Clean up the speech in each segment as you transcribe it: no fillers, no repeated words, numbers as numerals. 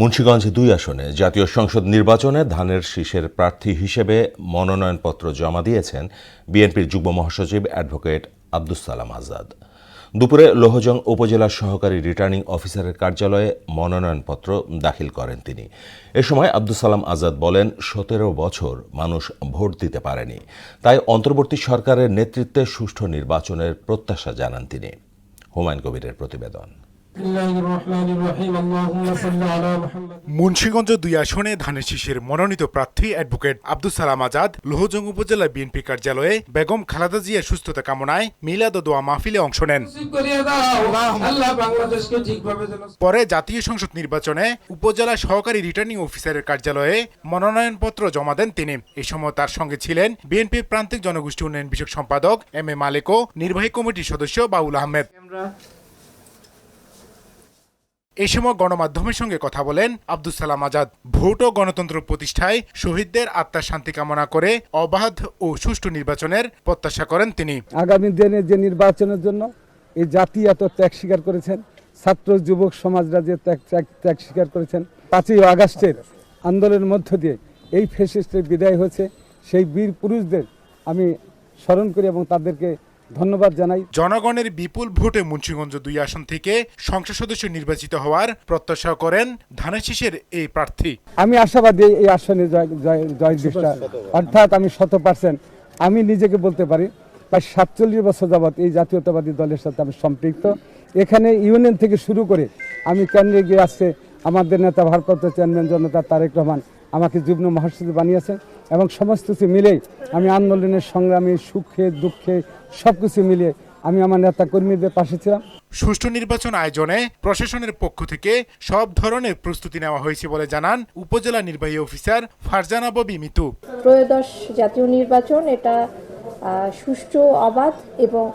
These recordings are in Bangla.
মুন্সিগঞ্জ ২ আসনে জাতীয় সংসদ নির্বাচনে ধানের শীষের প্রার্থী হিসেবে মনোনয়নপত্র জমা দিয়েছেন বিএনপির যুগ্ম মহাসচিব অ্যাডভোকেট আব্দুস সালাম আজাদ। দুপুরে লোহজং উপজেলা সহকারী রিটার্নিং অফিসারের কার্যালয়ে মনোনয়নপত্র দাখিল করেন তিনি। এ সময় আব্দুস সালাম আজাদ বলেন, ১৭ বছর মানুষ ভোট দিতে পারেনি, তাই অন্তর্বর্তী সরকারের নেতৃত্বে সুষ্ঠু নির্বাচনের প্রত্যাশা জানান তিনি। হুমায়ুন কবিরের প্রতিবেদন। মুন্সিগঞ্জ ২ আসনে ধানের শীষের মনোনীত প্রার্থী অ্যাডভোকেট আব্দুস সালাম আজাদ লোহজং উপজেলা বিএনপি কার্যালয়ে বেগম খালেদা জিয়ার সুস্থতা কামনায় মিলাদ ও দোয়া মাহফিলে অংশ নেন। পরে জাতীয় সংসদ নির্বাচনে উপজেলা সহকারী রিটার্নিং অফিসারের কার্যালয়ে মনোনয়নপত্র জমা দেন তিনি। এই সময় তার সঙ্গে ছিলেন বিএনপির প্রান্তিক জনগোষ্ঠী উন্নয়ন বিষয়ক সম্পাদক এম এ মালেক ও নির্বাহী কমিটির সদস্য বাউল আহমেদ। এই সময় গণমাধ্যমের সঙ্গে কথা বলেন আব্দুস সালাম আজাদ। ভোট ও গণতন্ত্র প্রতিষ্ঠায় শহীদদের আত্মার শান্তি কামনা করে অবাধ ও সুষ্ঠু নির্বাচনের প্রত্যাশা করেন তিনি। আগামী দিনে যে নির্বাচনের জন্য এই জাতি এত ত্যাগ স্বীকার করেছেন, ছাত্র যুবক সমাজরা যে ত্যাগ স্বীকার করেছেন, ৫ই আগস্টের আন্দোলনের মধ্য দিয়ে এই ফ্যাসিস্টের বিদায় হয়েছে, সেই বীর পুরুষদের আমি স্মরণ করি এবং তাদেরকে ধন্যবাদ জানাই। জনগণের বিপুল ভোটে মুন্সিগঞ্জ ২ আসন থেকে সংসদ সদস্য নির্বাচিত হওয়ার প্রত্যাশা করেন ধানের শীষের এই প্রার্থী। আমি আশাবাদী এই আসনে জয় দৃষ্টা, অর্থাৎ আমি ১০০%। আমি নিজেকে বলতে পারি প্রায় ৪৭ বছর যাবৎ এই জাতীয়তাবাদী দলের সাথে আমি সম্পৃক্ত। এখানে ইউনিয়ন থেকে শুরু করে আমি কেন্দ্রে গিয়ে আসছে আমাদের নেতা ভারপ্রাপ্ত চেয়ারম্যান জনতা তারেক রহমান আমাকে যুগ্ম মহাসচিব বানিয়েছেন এবং সমস্ত কিছু মিলেই আমি আন্দোলনের সংগ্রামে সুখে দুঃখে সবকিছু মিলিয়ে আমি আমার নেতা কর্মীদের পাশে ছিলাম। সুষ্ঠু নির্বাচন আয়োজনে প্রশাসনের পক্ষ থেকে সব ধরনের প্রস্তুতি নেওয়া হয়েছে বলে জানান উপজেলা নির্বাহী অফিসার ফারজানা ববি মিতু। ত্রয়োদশ জাতীয় নির্বাচন এটা সুষ্ঠু, অবাধ এবং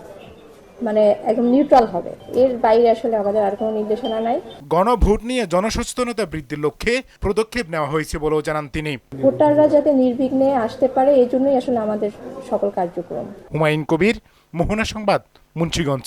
একদম নিউট্রাল হবে। এর বাইরে আসলে আমাদের আর কোনো নির্দেশনা নাই। গণভোট নিয়ে জনসচেতনতা বৃদ্ধির লক্ষ্যে পদক্ষেপ নেওয়া হয়েছে বলেও জানান তিনি। ভোটাররা যাতে নির্বিঘ্নে আসতে পারে এই জন্যই আসলে আমাদের সকল কার্যক্রম। হুমায়ুন কবির, মোহনা সংবাদ, মুন্সিগঞ্জ।